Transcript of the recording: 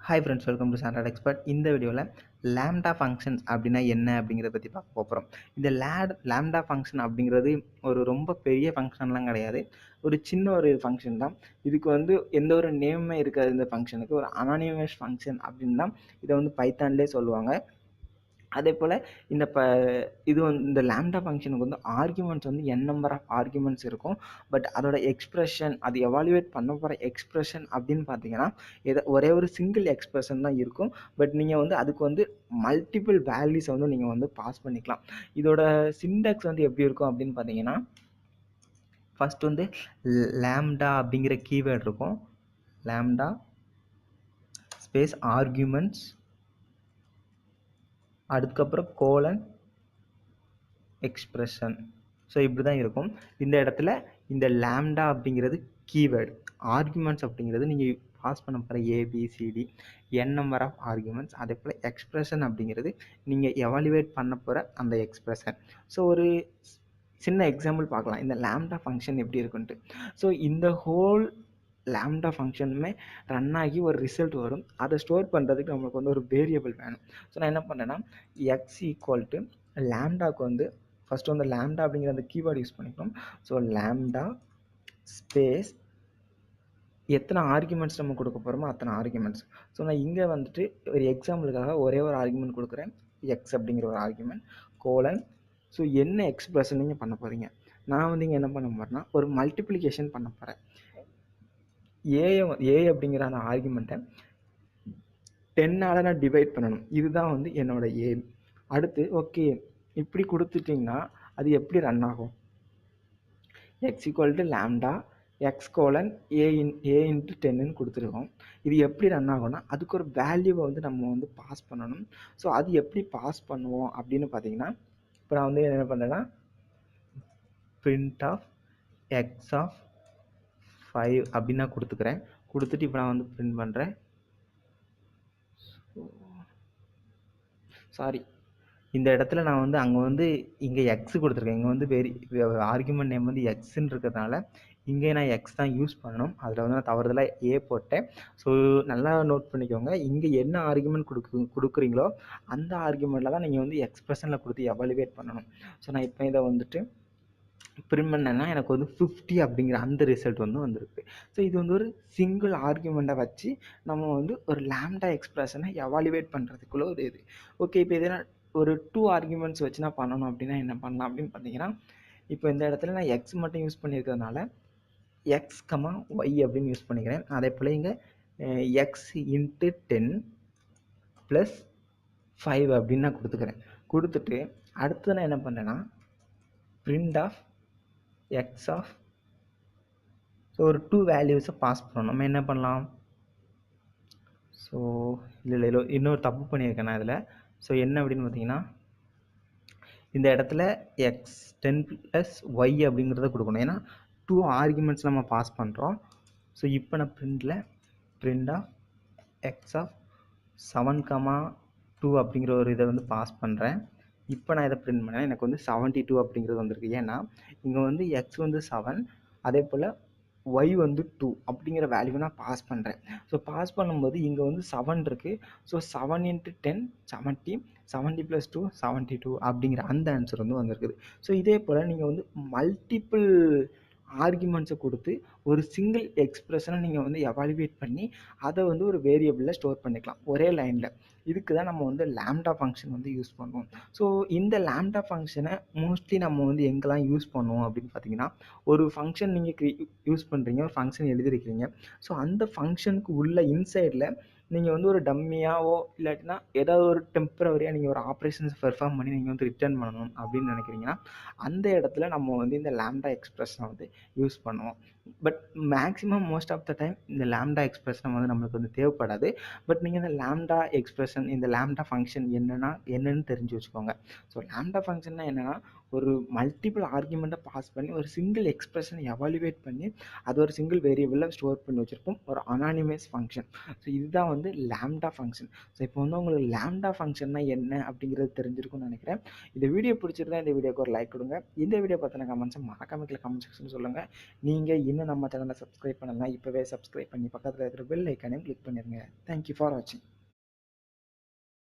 Hi friends, welcome to SANTRA TECHSPOT. இந்த வீடியோவில் lambda functions அப்படின்னா என்ன அப்படிங்கிறத பற்றி பார்க்க போகிறோம். இந்த lambda function அப்படிங்கிறது ஒரு ரொம்ப பெரிய ஃபங்க்ஷன்லாம் கிடையாது. ஒரு சின்ன ஒரு ஃபங்க்ஷன் தான். இதுக்கு வந்து எந்த ஒரு நேமே இருக்காது. இந்த ஃபங்க்ஷனுக்கு ஒரு அனானிமஸ் ஃபங்க்ஷன் அப்படின்னு தான் இதை வந்து பைத்தான்லேயே சொல்லுவாங்க. அதே போல் இந்த லேம்டா ஃபங்க்ஷனுக்கு வந்து ஆர்குமெண்ட்ஸ் வந்து n நம்பர் ஆஃப் ஆர்குமெண்ட்ஸ் இருக்கும். பட் அதோட எக்ஸ்பிரஷன், அது எவாலுவேட் பண்ண போகிற எக்ஸ்பிரஷன் அப்படின்னு பார்த்தீங்கன்னா ஒரே ஒரு சிங்கிள் எக்ஸ்பிரஷன் தான் இருக்கும். பட் நீங்கள் வந்து அதுக்கு வந்து மல்டிபிள் வேல்யூஸை வந்து நீங்கள் வந்து பாஸ் பண்ணிக்கலாம். இதோட சின்டாக்ஸ் வந்து எப்படி இருக்கும் அப்படின்னு பார்த்தீங்கன்னா, ஃபர்ஸ்ட் வந்து லேம்டா அப்படிங்கிற கீவேர்ட் இருக்கும். லேம்டா ஸ்பேஸ் ஆர்குமெண்ட்ஸ், அதுக்கப்புறம் கோலன் எக்ஸ்பிரஷன். ஸோ இப்படி தான் இருக்கும். இந்த இடத்துல இந்த லேம்டா அப்படிங்கிறது கீவேர்டு, ஆர்குமெண்ட்ஸ் அப்படிங்கிறது நீங்கள் பாஸ் பண்ண போகிற A B C D n number of arguments. அதே போல் எக்ஸ்பிரஷன் அப்படிங்கிறது நீங்கள் எவாலுவேட் பண்ண போகிற அந்த எக்ஸ்பிரஷன். ஸோ ஒரு சின்ன எக்ஸாம்பிள் பார்க்கலாம் இந்த லேம்டா ஃபங்க்ஷன் எப்படி இருக்குன்ட்டு. ஸோ இந்த ஹோல் லேம்டா ஃபங்க்ஷனுமே ரன் ஆகி ஒரு ரிசல்ட் வரும். அதை ஸ்டோர் பண்ணுறதுக்கு நம்மளுக்கு வந்து ஒரு வேரியபிள் வேணும். ஸோ நான் என்ன பண்ணேன்னா எக்ஸ் ஈக்குவல் டு லேம்டாவுக்கு வந்து ஃபஸ்ட்டு வந்து லேம்டா அப்படிங்கிற அந்த கீவேர்டு யூஸ் பண்ணிக்கணும். ஸோ லேம்டா ஸ்பேஸ் எத்தனை ஆர்குமெண்ட்ஸ் நம்ம கொடுக்க போகிறோமோ அத்தனை ஆர்குமெண்ட்ஸ். ஸோ நான் இங்கே வந்துட்டு ஒரு எக்ஸாம்பிளுக்காக ஒரே ஒரு ஆர்குமெண்ட் கொடுக்குறேன், எக்ஸ் அப்படிங்கிற ஒரு ஆர்குமெண்ட், கோலன். ஸோ என்ன எக்ஸ்பிரஷன் நீங்கள் பண்ண போகிறீங்க, நான் வந்து இங்கே என்ன பண்ண போகிறேன்னா ஒரு மல்டிப்ளிகேஷன் பண்ண போகிறேன். ஏ அப்படிங்கிற அந்த ஆர்குமெண்ட்டை 10ஆல் நான் டிவைட் பண்ணணும். இதுதான் வந்து என்னோட ஏம். அடுத்து ஓகே இப்படி கொடுத்துட்டிங்கன்னா அது எப்படி ரன் ஆகும், x equal to lambda x colon a into 10ன்னு கொடுத்துருக்கோம். இது எப்படி ரன் ஆகும்னா அதுக்கு ஒரு வேல்யூவை வந்து நம்ம வந்து பாஸ் பண்ணணும். ஸோ அது எப்படி பாஸ் பண்ணுவோம் அப்படின்னு பார்த்தீங்கன்னா, இப்போ நான் வந்து என்ன பண்ணுறேன்னா பிரிண்ட் ஆஃப் எக்ஸ் ஆஃப் 5 அப்படின்னு நான் கொடுத்துக்கிறேன். கொடுத்துட்டு இப்போ நான் வந்து பிரிண்ட் பண்ணுறேன். சாரி, இந்த இடத்துல நான் வந்து அங்கே வந்து இங்கே எக்ஸ் கொடுத்துருக்கேன். இங்கே வந்து ஆர்குமெண்ட் நேம் வந்து எக்ஸ்ன்னு இருக்கிறதுனால இங்கே நான் எக்ஸ் தான் யூஸ் பண்ணணும். அதில் வந்து நான் தவறுதலாக ஏ போட்டேன். ஸோ நல்லா நோட் பண்ணிக்கோங்க, இங்கே என்ன ஆர்குமெண்ட் கொடுக்குறீங்களோ அந்த ஆர்குமெண்ட்டில் தான் நீங்கள் வந்து எக்ஸ்பிரஷனில் கொடுத்து எவாலுவேட் பண்ணணும். ஸோ நான் இப்போ இதை வந்துட்டு பிரிண்ட் பண்ணேன்னா எனக்கு வந்து 50 அப்படிங்கிற அந்த ரிசல்ட் வந்து வந்திருக்கு. ஸோ இது வந்து ஒரு சிங்கிள் ஆர்குமெண்ட்டை வச்சு நம்ம வந்து ஒரு லேம்டா எக்ஸ்பிரஷனை எவாலுவேட் பண்ணுறதுக்குள்ள ஒரு இது. ஓகே, இப்போ இதே ஒரு 2 ஆர்குமெண்ட்ஸ் வச்சு நான் பண்ணணும் அப்படின்னா என்ன பண்ணலாம் அப்படின்னு பார்த்தீங்கன்னா, இப்போ இந்த இடத்துல நான் எக்ஸ் மட்டும் யூஸ் பண்ணியிருக்கிறதுனால எக்ஸ் கமா ஒய் அப்படின்னு யூஸ் பண்ணிக்கிறேன். அதே போல் இங்கே எக்ஸ் இன்ட்டு 10 ப்ளஸ் 5 அப்படின்னு நான் கொடுத்துக்கிறேன். கொடுத்துட்டு அடுத்து நான் என்ன பண்ணேன்னா print of x of, so ஒரு 2 வேல்யூஸை பாஸ் பண்ணணும். நம்ம என்ன பண்ணலாம், ஸோ இல்லை இன்னொரு தப்பு பண்ணியிருக்கேன் நான் இதில். ஸோ என்ன அப்படின்னு பார்த்தீங்கன்னா இந்த இடத்துல எக்ஸ் 10 ப்ளஸ் ஒய் அப்படிங்கிறத கொடுக்கணும். ஏன்னா 2 ஆர்குமெண்ட்ஸ் நம்ம பாஸ் பண்ணுறோம். ஸோ இப்போ நான் பிரிண்ட் ஆஃப் எக்ஸ் ஆஃப் 7,2 அப்படிங்கிற ஒரு இதை வந்து பாஸ் பண்ணுறேன். இப்போ நான் இதை பிரிண்ட் பண்ணேன், எனக்கு வந்து 72 அப்படிங்கிறது வந்திருக்கு. ஏன்னா இங்கே வந்து எக்ஸ் வந்து 7, அதே போல் ஒய் வந்து 2 அப்படிங்கிற வேல்யூவை நான் பாஸ் பண்ணுறேன். ஸோ பாஸ் பண்ணும்போது இங்கே வந்து 7 இருக்குது. ஸோ 7 × 10 70, 70 + 2 72 அப்படிங்கிற அந்த ஆன்சர் வந்து வந்திருக்குது. ஸோ இதே போல் நீங்கள் வந்து மல்டிபிள் ஆர்குமெண்ட்ஸை கொடுத்து ஒரு சிங்கிள் எக்ஸ்பிரஷனை நீங்கள் வந்து எவாலுவேட் பண்ணி அதை வந்து ஒரு வேரியபிளில் ஸ்டோர் பண்ணிக்கலாம் ஒரே லைனில். இதுக்கு தான் நம்ம வந்து லேம்டா ஃபங்க்ஷன் வந்து யூஸ் பண்ணுவோம். ஸோ இந்த லேம்டா ஃபங்க்ஷனை மோஸ்ட்லி நம்ம வந்து எங்கெல்லாம் யூஸ் பண்ணுவோம் அப்படின்னு பார்த்தீங்கன்னா, ஒரு ஃபங்க்ஷன் நீங்கள் யூஸ் பண்ணுறீங்க, ஒரு ஃபங்க்ஷன் எழுதிருக்கிறீங்க. ஸோ அந்த ஃபங்க்ஷனுக்கு உள்ள இன்சைடில் நீங்கள் வந்து ஒரு டம்மியாவோ இல்லாட்டினா ஏதாவது ஒரு டெம்பரவரியாக நீங்கள் ஒரு ஆப்ரேஷன்ஸ் பெர்ஃபார்ம் பண்ணி நீங்கள் வந்து ரிட்டர்ன் பண்ணணும் அப்படின்னு நினைக்கிறீங்கன்னா அந்த இடத்துல நம்ம வந்து இந்த லேம்டா எக்ஸ்பிரஷனை வந்து யூஸ் பண்ணுவோம். But maximum most of the time இந்த லேம்டா எக்ஸ்பிரஷன் வந்து நம்மளுக்கு வந்து தேவைப்படாது. பட் நீங்கள் இந்த லேம்டா எக்ஸ்பிரஷன், இந்த லேம்டா ஃபங்க்ஷன் என்னன்னு தெரிஞ்சு வச்சுக்கோங்க. ஸோ லேம்டா ஃபங்க்ஷன்னா என்னென்னா ஒரு மல்டிபிள் ஆர்குமெண்ட்டை பாஸ் பண்ணி ஒரு சிங்கிள் எக்ஸ்பிரஷனை எவாலுவேட் பண்ணி அது ஒரு சிங்கிள் வேரியபிளில் ஸ்டோர் பண்ணி வச்சுருப்போம் ஒரு அனானிமஸ் ஃபங்க்ஷன். ஸோ இதுதான் வந்து லேம்டா ஃபங்க்ஷன். ஸோ இப்போ வந்து உங்களுக்கு லேம்டா ஃபங்க்ஷன்னா என்ன அப்படிங்கிறது தெரிஞ்சிருக்கும்னு நினைக்கிறேன். இந்த வீடியோ பிடிச்சிருந்தா இந்த வீடியோக்கு ஒரு லைக் கொடுங்க. இந்த வீடியோ பற்றின கமெண்ட்ஸை மறக்காம கமெண்ட் செக்ஷன் சொல்லுங்கள். நீங்கள் இன்னும் நம்ம சேனலை சப்ஸ்கிரைப் பண்ணலாம், இப்போவே சப்ஸ்கிரைப் பண்ணி பக்கத்தில் இருக்கிற பெல் ஐக்கானையும் கிளிக் பண்ணிடுங்க. தேங்க்யூ ஃபார் வாட்சிங்.